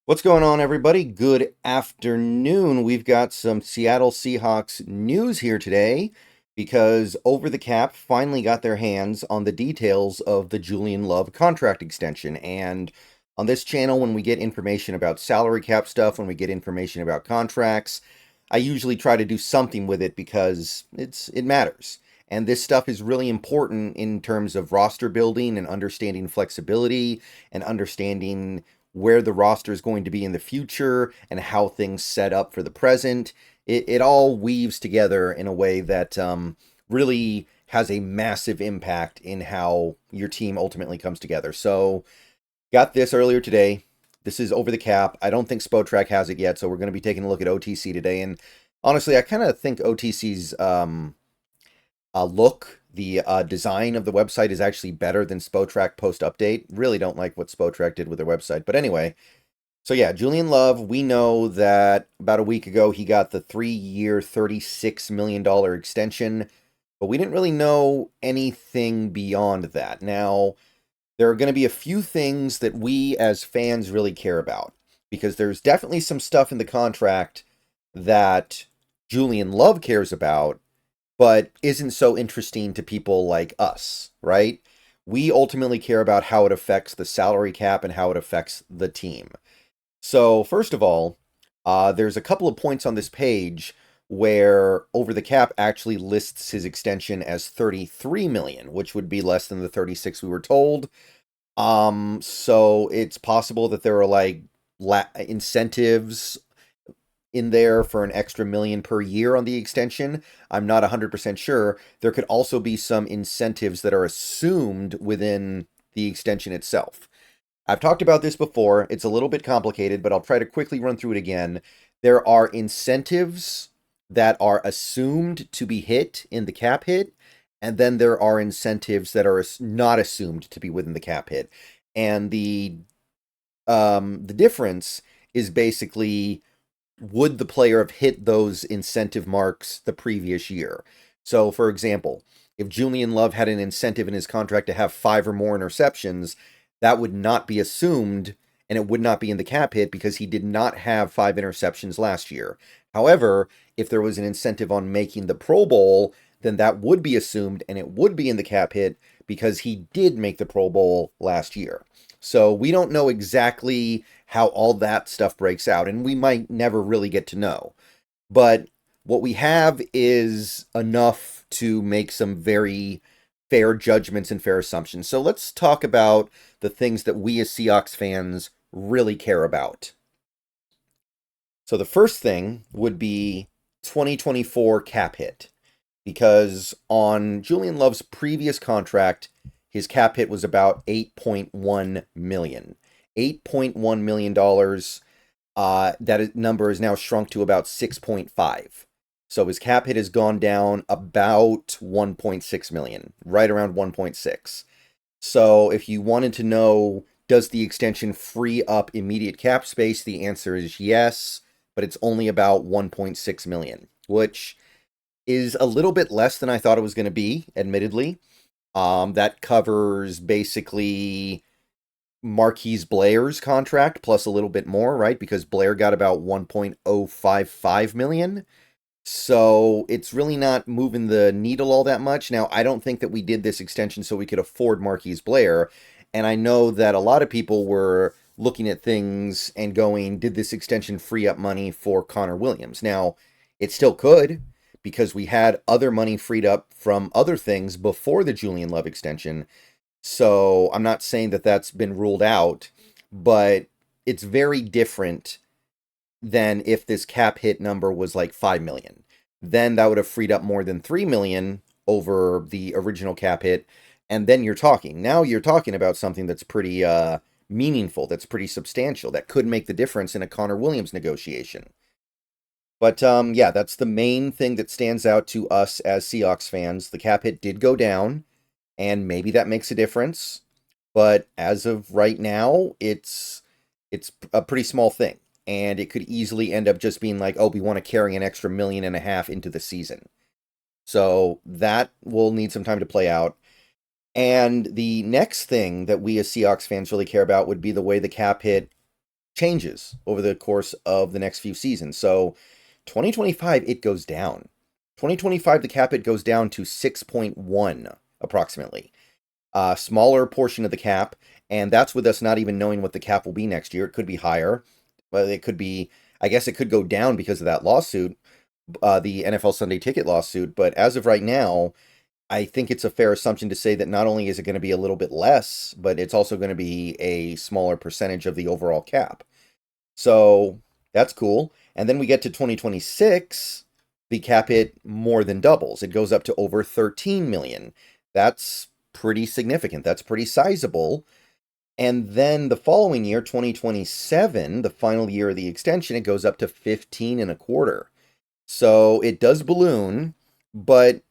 What's going on, everybody? Good afternoon. We've got some Seattle Seahawks news here today because Over the Cap finally got their hands on the details of the Julian Love contract extension. And on this channel, when we get information about salary cap stuff, when we get information about contracts, I usually try to do something with it because it matters. And this stuff is really important in terms of roster building and understanding flexibility and understanding where the roster is going to be in the future and how things set up for the present. It all weaves together in a way that really has a massive impact in how your team ultimately comes together. So, got this earlier today. This is Over the Cap. I don't think Spotrac has it yet, so we're going to be taking a look at OTC today. And honestly, I kind of think OTC's look, the design of the website is actually better than Spotrac post update. Really don't like what Spotrac did with their website. But anyway, so yeah, Julian Love, we know that about a week ago he got the 3-year, $36 million extension, but we didn't really know anything beyond that. Now, there are going to be a few things that we as fans really care about, because there's definitely some stuff in the contract that Julian Love cares about, but isn't so interesting to people like us, right? We ultimately care about how it affects the salary cap and how it affects the team. So, first of all, there's a couple of points on this page where Over the Cap actually lists his extension as 33 million, which would be less than the 36 we were told. So it's possible that there are like incentives in there for an extra million per year on the extension. I'm not 100% sure. There could also be some incentives that are assumed within the extension itself. I've talked about this before. It's a little bit complicated, but I'll try to quickly run through it again. There are incentives that are assumed to be hit in the cap hit, and then there are incentives that are not assumed to be within the cap hit. And the difference is basically, would the player have hit those incentive marks the previous year? So, for example, if Julian Love had an incentive in his contract to have 5 or more interceptions, that would not be assumed, and it would not be in the cap hit because he did not have 5 interceptions last year. However, if there was an incentive on making the Pro Bowl, then that would be assumed, and it would be in the cap hit because he did make the Pro Bowl last year. So we don't know exactly how all that stuff breaks out, and we might never really get to know. But what we have is enough to make some very fair judgments and fair assumptions. So let's talk about the things that we as Seahawks fans really care about. So the first thing would be 2024 cap hit, because on Julian Love's previous contract, his cap hit was about $8.1 million. $8.1 million. That number is now shrunk to about 6.5. So his cap hit has gone down about 1.6 million, right around 1.6. So if you wanted to know, does the extension free up immediate cap space? The answer is yes, but it's only about 1.6 million, which is a little bit less than I thought it was going to be, admittedly. That covers basically Marquise Blair's contract plus a little bit more, right? Because Blair got about 1.055 million. So it's really not moving the needle all that much. Now, I don't think that we did this extension so we could afford Marquise Blair. And I know that a lot of people were looking at things and going, did this extension free up money for Connor Williams? Now, it still could, because we had other money freed up from other things before the Julian Love extension. So I'm not saying that that's been ruled out, but it's very different than if this cap hit number was like 5 million. Then that would have freed up more than 3 million over the original cap hit. And then now you're talking about something that's pretty meaningful, that's pretty substantial, that could make the difference in a Connor Williams negotiation. But yeah, that's the main thing that stands out to us as Seahawks fans. The cap hit did go down, and maybe that makes a difference. But as of right now, it's a pretty small thing. And it could easily end up just being like, oh, we want to carry an extra 1.5 million into the season. So that will need some time to play out. And the next thing that we as Seahawks fans really care about would be the way the cap hit changes over the course of the next few seasons. So 2025, it goes down. 2025, the cap hit goes down to 6.1 approximately. Smaller portion of the cap, and that's with us not even knowing what the cap will be next year. It could be higher, but it could be, I guess it could go down because of that lawsuit, the NFL Sunday Ticket lawsuit. But as of right now, I think it's a fair assumption to say that not only is it going to be a little bit less, but it's also going to be a smaller percentage of the overall cap. So that's cool. And then we get to 2026, the cap hit more than doubles. It goes up to over 13 million. That's pretty significant. That's pretty sizable. And then the following year, 2027, the final year of the extension, it goes up to 15 and a quarter. So it does balloon, but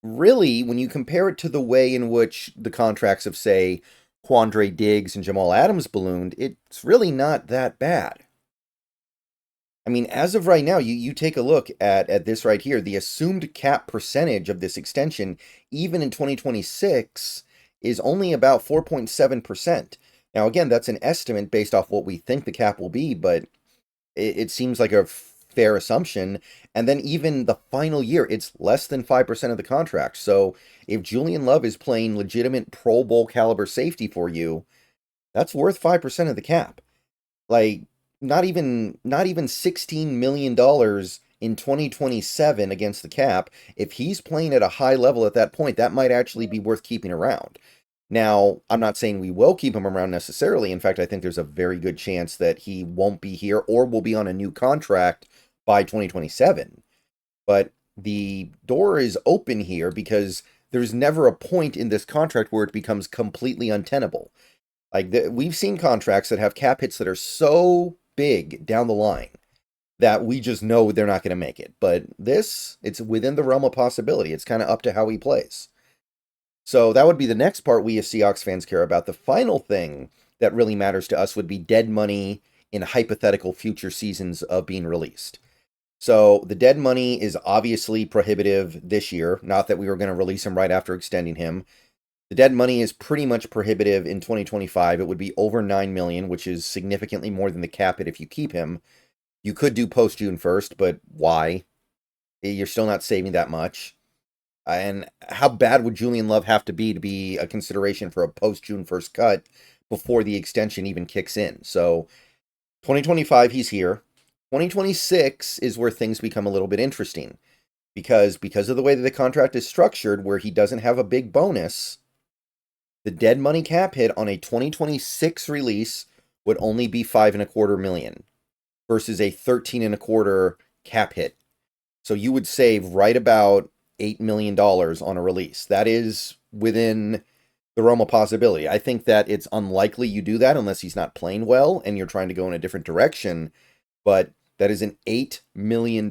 really, when you compare it to the way in which the contracts of, say, Quandre Diggs and Jamal Adams ballooned, it's really not that bad. I mean, as of right now, you take a look at this right here, the assumed cap percentage of this extension, even in 2026, is only about 4.7%. Now, again, that's an estimate based off what we think the cap will be, but it seems like a fair assumption. And then even the final year, it's less than 5% of the contract. So if Julian Love is playing legitimate Pro Bowl caliber safety for you, that's worth 5% of the cap. Like, not even $16 million in 2027 against the cap. If he's playing at a high level at that point, that might actually be worth keeping around. Now, I'm not saying we will keep him around necessarily. In fact, I think there's a very good chance that he won't be here or will be on a new contract by 2027. But the door is open here because there's never a point in this contract where it becomes completely untenable. Like, we've seen contracts that have cap hits that are so big down the line that we just know they're not going to make it. But this, it's within the realm of possibility. It's kind of up to how he plays. So that would be the next part we as Seahawks fans care about. The final thing that really matters to us would be dead money in hypothetical future seasons of being released. So the dead money is obviously prohibitive this year. Not that we were going to release him right after extending him. The dead money is pretty much prohibitive in 2025. It would be over 9 million, which is significantly more than the cap hit if you keep him. You could do post June 1st, but why? You're still not saving that much. And how bad would Julian Love have to be a consideration for a post June 1st cut before the extension even kicks in? So 2025, he's here. 2026 is where things become a little bit interesting because of the way that the contract is structured, where he doesn't have a big bonus, the dead money cap hit on a 2026 release would only be 5.25 million versus a 13.25 cap hit. So you would save right about $8 million on a release. That is within the realm of possibility. I think that it's unlikely you do that unless he's not playing well and you're trying to go in a different direction. But that is an $8 million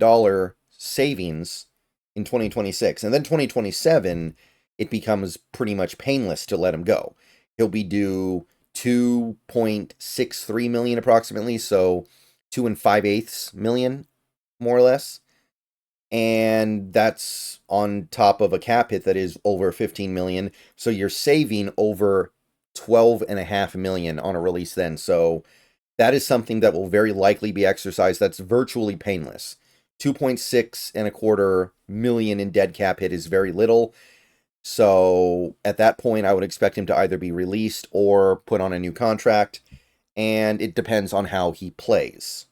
savings in 2026. And then 2027, it becomes pretty much painless to let him go. He'll be due 2.63 million approximately, so 2 5/8 million, more or less. And that's on top of a cap hit that is over 15 million. So you're saving over 12.5 million on a release then. So that is something that will very likely be exercised. That's virtually painless. 2.625 million in dead cap hit is very little. So at that point, I would expect him to either be released or put on a new contract. And it depends on how he plays.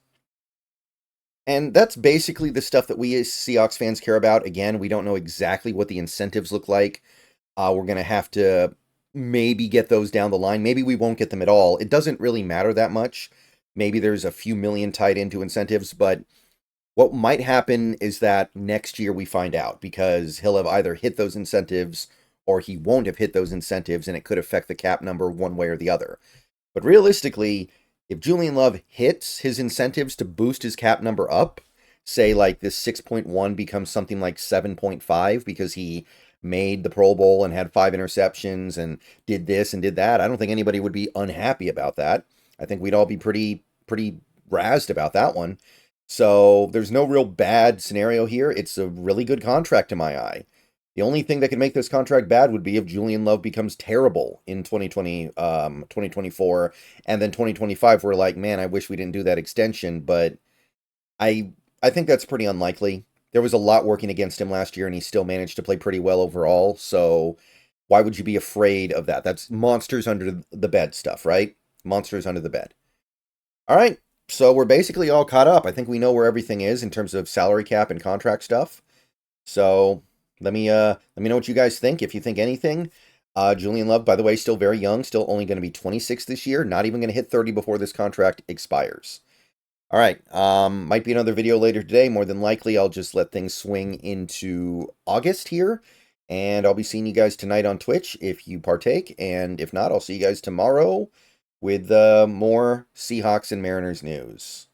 And that's basically the stuff that we as Seahawks fans care about. Again, we don't know exactly what the incentives look like. We're going to have to maybe get those down the line. Maybe we won't get them at all. It doesn't really matter that much. Maybe there's a few million tied into incentives, but what might happen is that next year we find out because he'll have either hit those incentives or he won't have hit those incentives, and it could affect the cap number one way or the other. But realistically, if Julian Love hits his incentives to boost his cap number up, say like this 6.1 becomes something like 7.5 because he made the Pro Bowl and had 5 interceptions and did this and did that, I don't think anybody would be unhappy about that. I think we'd all be pretty razzed about that one. So there's no real bad scenario here. It's a really good contract to my eye. The only thing that could make this contract bad would be if Julian Love becomes terrible in 2024, and then 2025 we're like, man, I wish we didn't do that extension, but I I think that's pretty unlikely. There was a lot working against him last year, and he still managed to play pretty well overall. So why would you be afraid of that? That's monsters under the bed stuff, right? Monsters under the bed. All right. So we're basically all caught up. I think we know where everything is in terms of salary cap and contract stuff. So let me know what you guys think. If you think anything. Julian Love, by the way, still very young, still only going to be 26 this year, not even going to hit 30 before this contract expires. All right. Might be another video later today. More than likely, I'll just let things swing into August here. And I'll be seeing you guys tonight on Twitch if you partake. And if not, I'll see you guys tomorrow with more Seahawks and Mariners news.